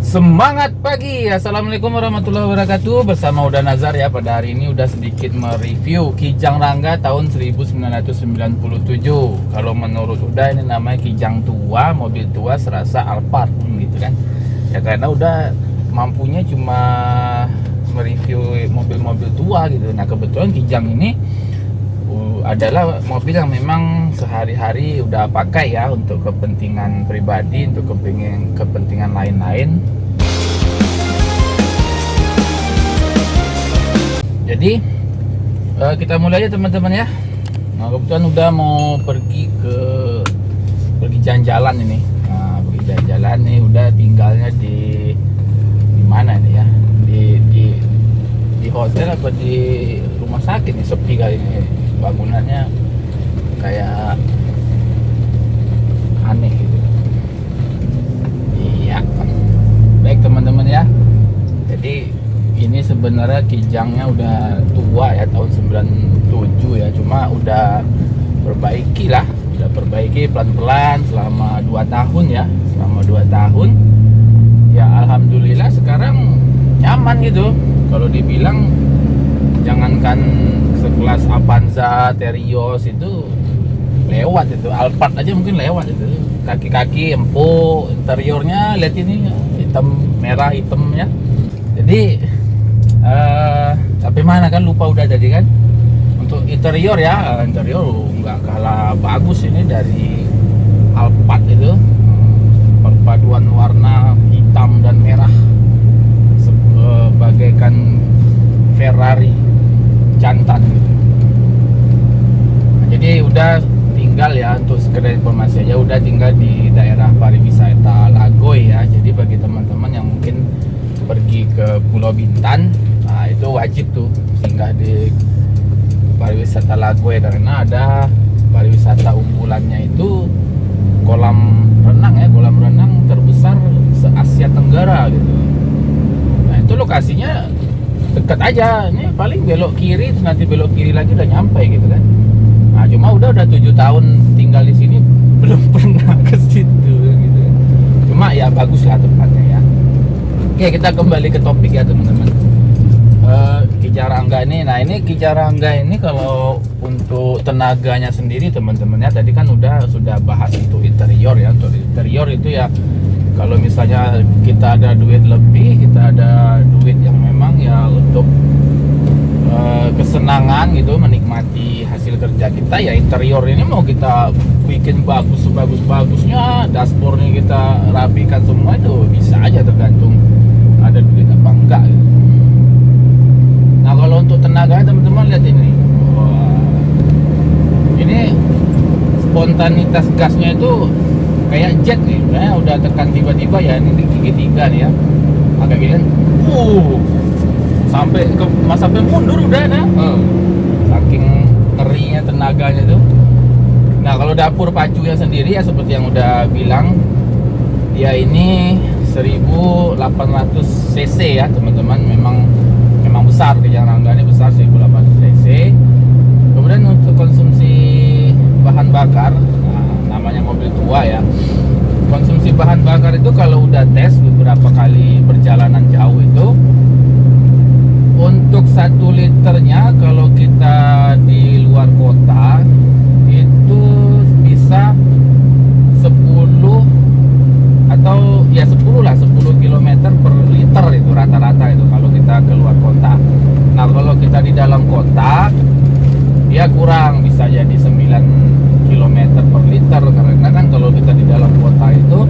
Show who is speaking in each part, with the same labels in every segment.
Speaker 1: Semangat pagi, assalamualaikum warahmatullahi wabarakatuh. Bersama Uda Nazar ya. Pada hari ini udah sedikit mereview Kijang Rangga tahun 1997. Kalau menurut Uda ini namanya Kijang tua, mobil tua serasa Alphard gitu kan. Ya karena udah mampunya cuma mereview mobil-mobil tua gitu. Nah kebetulan Kijang ini adalah mobil yang memang sehari-hari udah pakai ya untuk kepentingan pribadi, untuk kepentingan lain-lain. Jadi kita mulai aja teman-teman ya. Nah kebetulan udah mau pergi jalan-jalan ini. Nah pergi jalan-jalan nih, udah tinggalnya di mana nih ya? Di hotel apa di rumah sakit nih, sepi kali ini. Bangunannya kayak aneh gitu. Iya. Baik teman-teman ya. Jadi ini sebenarnya Kijangnya udah tua ya, tahun 97 ya. Cuma udah perbaiki lah. Udah perbaiki pelan-pelan selama 2 tahun ya. Selama 2 tahun. Ya alhamdulillah sekarang nyaman gitu. Kalau dibilang jangankan sekelas Avanza, Terios itu lewat itu, Alphard aja mungkin lewat itu. Kaki-kaki empuk, interiornya lihat ini hitam merah hitamnya. Jadi sampai mana kan lupa udah jadi kan. Untuk interior ya, interior nggak kalah bagus ini dari Alphard itu. Perpaduan warna hitam dan merah bagaikan Ferrari jantan gitu. Nah, jadi udah tinggal ya, untuk sekedar informasi aja, udah tinggal di daerah pariwisata Lagoy ya. Jadi bagi teman-teman yang mungkin pergi ke Pulau Bintan, nah itu wajib tuh singgah di pariwisata Lagoy, karena ada pariwisata unggulannya itu kolam renang ya, kolam renang terbesar se-Asia Tenggara gitu. Nah itu lokasinya dekat aja, ini paling belok kiri terus nanti belok kiri lagi udah nyampe gitu kan. Nah cuma udah 7 tahun tinggal di sini belum pernah ke situ gitu. Cuma ya bagus lah tempatnya ya. Oke kita kembali ke topik ya teman-teman. Kijang Rangga ini, nah ini Kijang Rangga ini kalau untuk tenaganya sendiri teman-teman ya, tadi kan sudah bahas untuk interior ya. Untuk interior itu ya kalau misalnya kita ada duit lebih, kita ada duit yang memang ya untuk kesenangan gitu, menikmati hasil kerja kita ya, interior ini mau kita bikin bagus sebagus-bagusnya, dashboardnya kita rapikan semua, itu bisa aja tergantung ada duit apa enggak gitu. Nah kalau untuk tenaga teman-teman lihat ini. Wah, ini spontanitas gasnya itu kayak jet nih, kayak udah tekan tiba-tiba ya, ini di gigi 3 nih ya, agak gini kan, sampai mundur udah nah, saking ngerinya tenaganya tuh. Nah kalau dapur pacunya sendiri ya seperti yang udah bilang, dia ini 1800 cc ya teman-teman, memang besar, Kijang Rangga ini besar, 1800 cc. Kemudian untuk konsumsi bahan bakar, namanya mobil tua ya, konsumsi bahan bakar itu kalau udah tes beberapa kali perjalanan jauh itu, untuk 1 liternya kalau kita di luar kota itu bisa 10 atau ya 10 lah, 10 km per liter itu rata-rata itu kalau kita keluar kota. Nah kalau kita di dalam kota dia kurang, bisa jadi 9 km per liter, karena kan kalau kita di dalam kota itu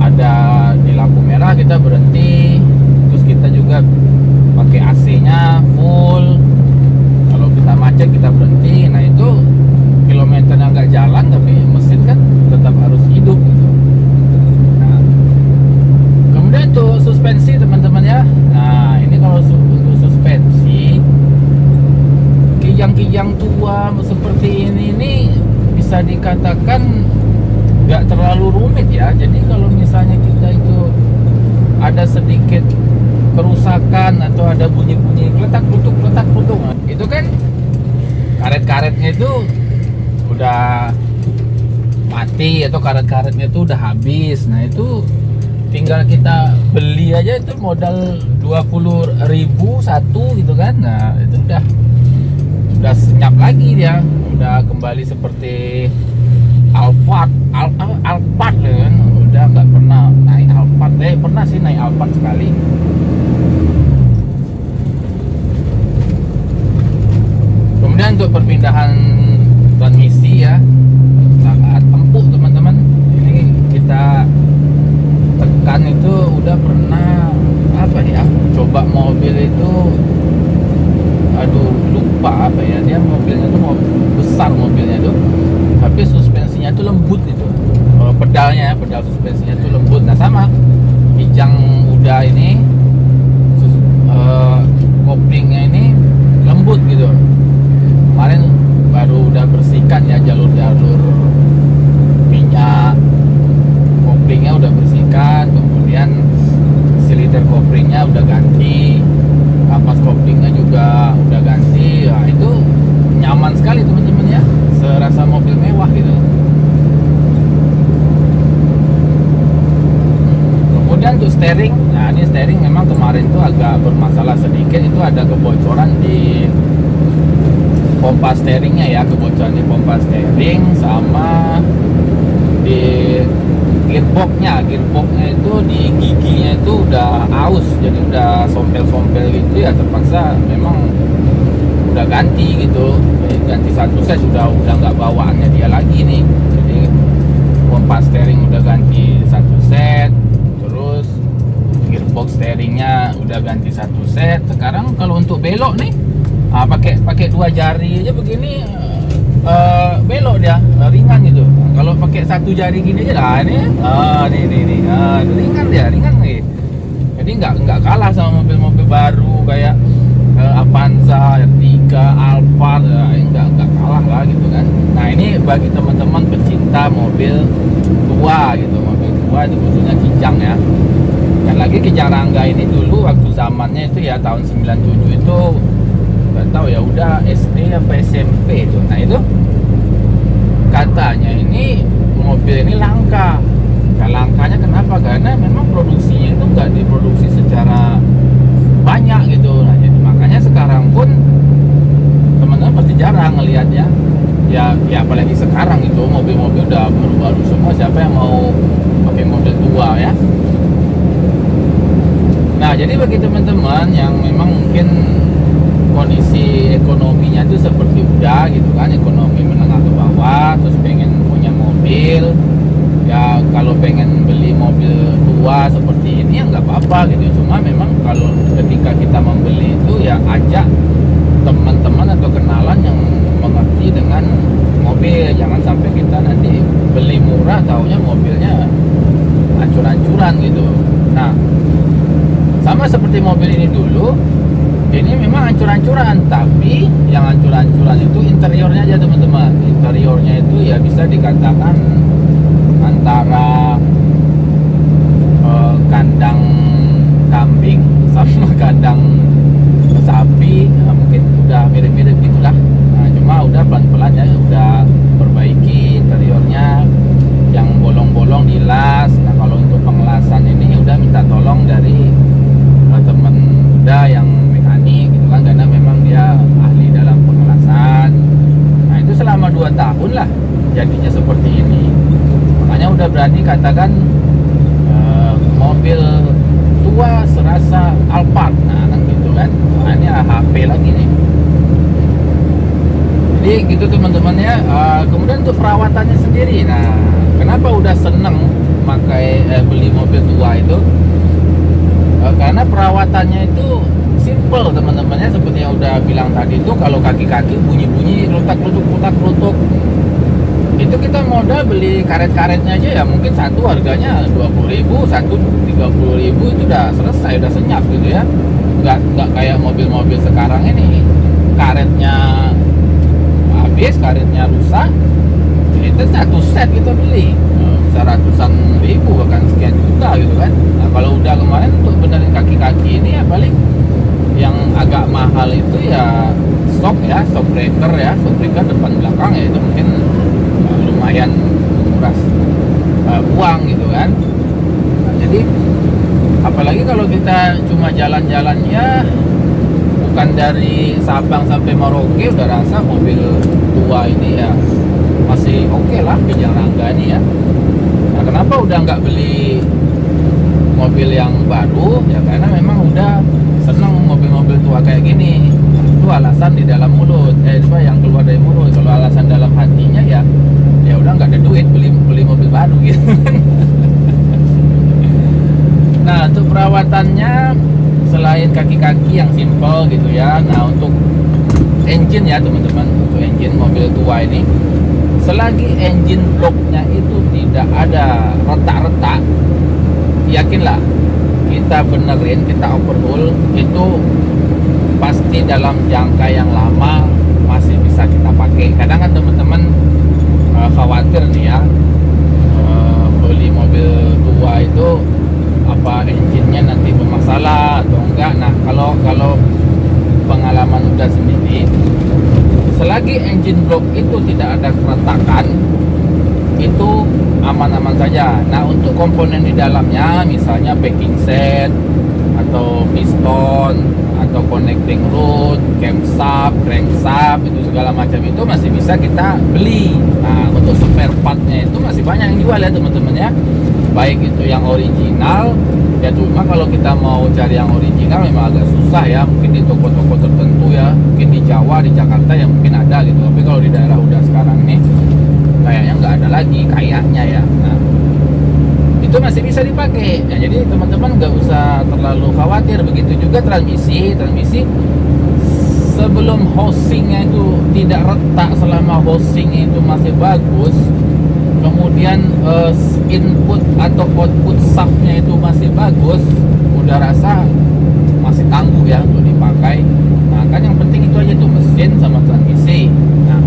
Speaker 1: ada di lampu merah kita berhenti, terus kita juga pakai AC-nya full, kalau kita macet kita berhenti. Nah itu kilometernya nggak jalan tapi mesin kan tetap harus hidup gitu. Nah kemudian tuh suspensi teman-teman ya. Nah ini kalau untuk suspensi Kijang tua seperti ini bisa dikatakan nggak terlalu rumit ya. Jadi kalau misalnya kita itu ada sedikit kerusakan atau ada bunyi-bunyi kletak klutuk itu kan karet-karetnya itu udah mati atau karet-karetnya itu udah habis. Nah itu tinggal kita beli aja itu modal 20.000 satu gitu kan. Nah itu udah senyap lagi dia, udah kembali seperti Alphard kan. Udah nggak pernah naik Alphard, pernah sih naik Alphard sekali. Kemudian untuk perpindahan transmisi ya sangat empuk teman-teman. Ini kita tekan itu udah pernah apa ya, coba mobil itu, aduh lupa apa ya, dia mobilnya tuh besar mobilnya tuh, tapi suspensinya tuh lembut itu, pedal suspensinya tuh lembut. Nah sama kijang udah ini koplingnya ini lembut gitu. Kemarin baru udah bersihkan ya jalur-jalur minyak, koplingnya udah bersihkan, kemudian silinder koplingnya udah ganti, kampas koplingnya juga udah ganti. Nah, itu nyaman sekali teman-teman ya, serasa mobil mewah gitu. Kemudian untuk steering, nah ini steering memang kemarin tuh agak bermasalah sedikit, itu ada kebocoran di pompa steeringnya ya, kebocoran di pompa steering sama di gearboxnya itu di giginya itu udah aus, jadi udah sompel-sompel gitu ya, terpaksa memang udah ganti gitu. Jadi ganti satu set, sudah nggak bawaannya dia lagi nih. Jadi pompa steering udah ganti satu set, terus gearbox steeringnya udah ganti satu set. Sekarang kalau untuk belok nih, pakai dua jari aja begini, belok dia ringan gitu. Kalau pakai satu jari gini aja lah ini, ringan nih. Jadi nggak kalah sama mobil-mobil baru kayak Avanza, R3, Alphard, nggak kalah lah gitu kan. Nah ini bagi teman-teman pecinta mobil tua gitu, mobil tua itu khususnya kijang ya. Dan lagi kijang Rangga ini dulu waktu zamannya itu ya tahun 97 itu nggak tahu ya, udah SD apa SMP itu. Nah itu katanya ini mobil ini langka. Nah, langkanya kenapa? Karena memang produksinya itu nggak diproduksi secara banyak gitu. Nah jadi makanya sekarang pun teman-teman pasti jarang ngelihatnya ya, apalagi sekarang itu mobil-mobil udah baru-baru semua. Siapa yang mau pakai mobil tua ya? Nah jadi bagi teman-teman yang memang mungkin kondisi ekonominya itu seperti udah gitu kan, ekonomi menengah ke bawah, terus pengen punya mobil ya, kalau pengen beli mobil tua seperti ini ya nggak apa-apa gitu. Cuma memang kalau ketika kita membeli itu ya ajak teman-teman atau kenalan yang mengerti dengan mobil. Jangan sampai kita nanti beli murah taunya mobilnya hancur-hancuran gitu. Nah sama seperti mobil ini dulu, ini memang hancur-hancuran, tapi yang hancur-hancuran itu interiornya aja teman-teman. Interiornya itu ya bisa dikatakan antara kandang kambing sama kandang sapi, nah, mungkin udah mirip-mirip gitulah. Nah, cuma udah pelan-pelan ya, udah perbaiki interiornya, yang bolong-bolong dilas. Nah kalau untuk pengelasan ini udah minta tolong dari teman udah yang mekanik gitu kan, karena memang dia ahli dalam pengelasan. Nah itu selama 2 tahun lah jadinya seperti ini. Makanya udah berani katakan mobil tua serasa Alphard, nah kan gitu kan. Nah ini HP lagi nih. Jadi gitu teman-teman ya. Kemudian untuk perawatannya sendiri, nah kenapa udah seneng pakai beli mobil tua itu? Karena perawatannya itu simple teman-teman ya, seperti yang udah bilang tadi itu, kalau kaki-kaki bunyi-bunyi kelutak-kelutuk itu kita modal beli karet-karetnya aja ya, mungkin satu harganya 20.000, satu 30.000, itu udah selesai, udah senyap gitu ya. Nggak kayak mobil-mobil sekarang ini, karetnya habis, karetnya rusak, itu satu set kita beli bisa ratusan ribu bahkan sekian juta gitu kan. Nah kalau udah kemarin untuk benerin kaki-kaki ini ya paling yang agak mahal itu ya shock breaker depan belakang ya, itu mungkin lumayan menguras uang gitu kan. Nah, jadi Jadi apalagi kalau kita cuma jalan-jalan ya, bukan dari Sabang sampai Merauke udah rasa mobil tua ini ya masih oke lah Kijang Rangga ini ya. Nah, kenapa udah nggak beli mobil yang baru ya, karena memang udah seneng mobil-mobil tua kayak gini. Itu alasan di dalam mulut, itu yang keluar dari mulut. Kalau alasan dalam hatinya ya, ya udah nggak ada duit beli mobil baru gitu. Nah, untuk perawatannya selain kaki-kaki yang simple gitu ya, nah untuk engine ya teman-teman, untuk engine mobil tua ini, selagi engine blocknya itu tidak ada retak-retak, yakinlah kita benerin, kita overhaul itu pasti dalam jangka yang lama masih bisa kita pakai. Kadang kan teman-teman khawatir nih ya, beli mobil tua itu apa engine-nya nanti bermasalah atau enggak. Nah, kalau pengalaman udah sendiri, selagi engine block itu tidak ada keretakan, itu aman-aman saja. Nah, untuk komponen di dalamnya, misalnya backing set atau piston atau connecting rod, camshaft, crankshaft, itu segala macam itu masih bisa kita beli. Nah, untuk spare partnya itu masih banyak yang jual ya teman-teman ya, baik itu yang original ya. Cuma kalau kita mau cari yang original memang agak susah ya, mungkin di toko-toko tertentu ya, mungkin di Jawa, di Jakarta ya mungkin ada gitu, tapi kalau di daerah udah sekarang nih kayaknya nggak ada lagi kayaknya ya. Nah, itu masih bisa dipakai ya, jadi teman-teman nggak usah terlalu khawatir. Begitu juga transmisi sebelum housingnya itu tidak retak, selama housingnya itu masih bagus, kemudian input atau output shaftnya itu masih bagus, udah rasa masih tangguh ya untuk dipakai. Nah kan yang penting itu aja tuh, mesin sama transmisi. Nah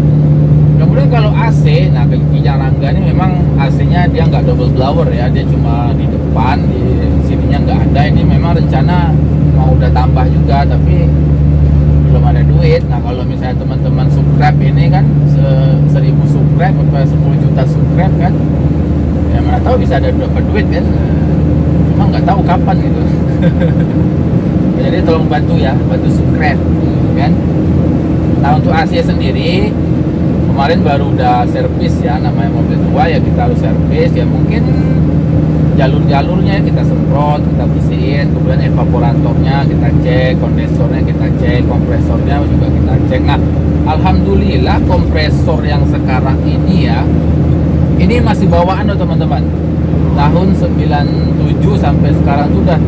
Speaker 1: kemudian kalau AC, nah Kijang Rangga ini memang AC-nya dia nggak double blower ya, dia cuma di depan, di sininya nggak ada. Ini memang rencana mau udah tambah juga, tapi belum ada duit. Nah kalau misalnya teman-teman subscribe ini kan 1000 subscribe atau 10 juta subscribe kan, ya mana tahu bisa ada dapat duit kan, cuma nggak tahu kapan gitu. Jadi tolong bantu ya, bantu subscribe kan. Nah untuk AC sendiri kemarin baru udah servis ya, namanya mobil tua ya kita harus servis ya. Mungkin jalur-jalurnya kita semprot, kita bersihin, kemudian evaporatornya kita cek, kondensornya kita cek, kompresornya juga kita cek. Nah alhamdulillah kompresor yang sekarang ini ya, ini masih bawaan loh teman-teman. Tahun 97 sampai sekarang tuh udah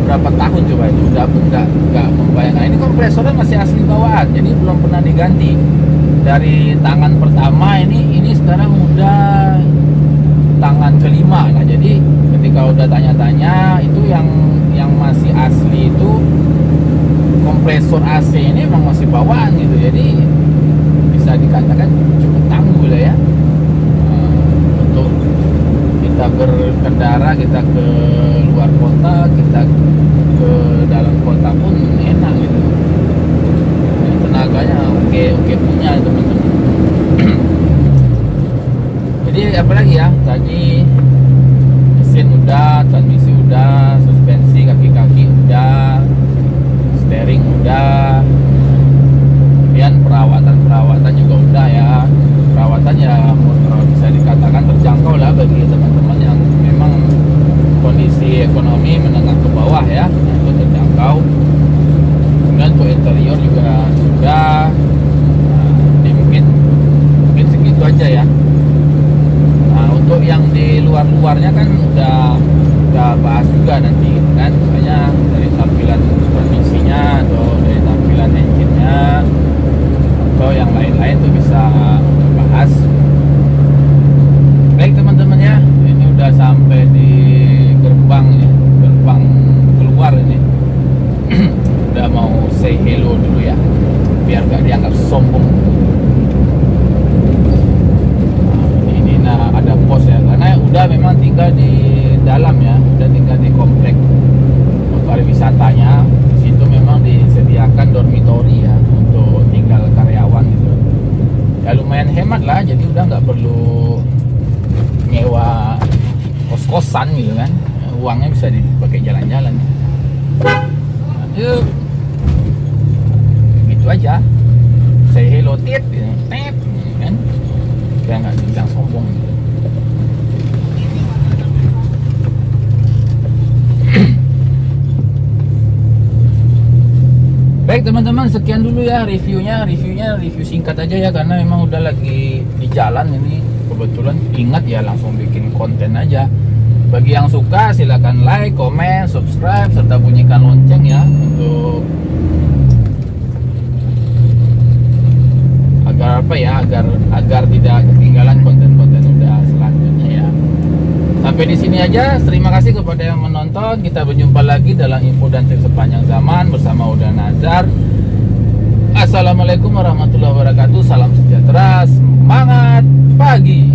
Speaker 1: berapa tahun coba itu, udah nggak membayangkan. Ini kompresornya masih asli bawaan, jadi belum pernah diganti. Dari tangan pertama ini sekarang udah tangan kelima. Nah jadi ketika udah tanya-tanya itu yang masih asli itu kompresor AC ini memang masih bawaan gitu, jadi bisa dikatakan cukup tangguh lah ya. Untuk kita berkendara, kita ke luar kota, kita ke dalam kota pun enak gitu. Tenaganya oke punya teman-teman. Jadi apalagi ya, tadi mesin udah, transmisi udah, suspensi kaki-kaki udah, steering udah, kemudian perawatan juga udah ya. Perawatan ya bisa dikatakan terjangkau lah bagi teman-teman yang memang kondisi ekonomi menengah ke bawah ya, itu terjangkau. Kemudian untuk interior juga sudah, nah, mungkin segitu aja ya. Nah untuk yang di luarnya kan udah bahas juga nanti kan, misalnya dari tampilan transmisinya atau dari tampilan engine-nya atau yang lain-lain tuh bisa bahas. Baik teman-teman ya, ini udah sampai di gerbang keluar ini. Udah mau say hello dulu ya, biar gak dianggap sombong. Nah, ada pos ya, karena udah memang tinggal di dalam ya, udah tinggal di komplek pariwisatanya. Di situ memang disediakan dormitory ya untuk tinggal karyawan gitu. Ya lumayan hemat lah, jadi udah nggak perlu nyewa kos-kosan gitu kan. uangnya bisa dipakai jalan-jalan. Yuk, gitu aja. Say hello tit, tet, kan? Kayak nggak bilang sombong. Baik teman-teman, sekian dulu ya reviewnya review singkat aja ya, karena memang udah lagi di jalan ini, kebetulan ingat ya langsung bikin konten aja. Bagi yang suka silakan like, comment, subscribe, serta bunyikan lonceng ya, untuk agar apa ya, agar tidak ketinggalan konten-konten udah selanjutnya ya. Sampai di sini aja. Terima kasih kepada yang menonton. Kita berjumpa lagi dalam info dan trik sepanjang zaman bersama Uda Nazar. Assalamualaikum warahmatullahi wabarakatuh. Salam sejahtera. Semangat pagi.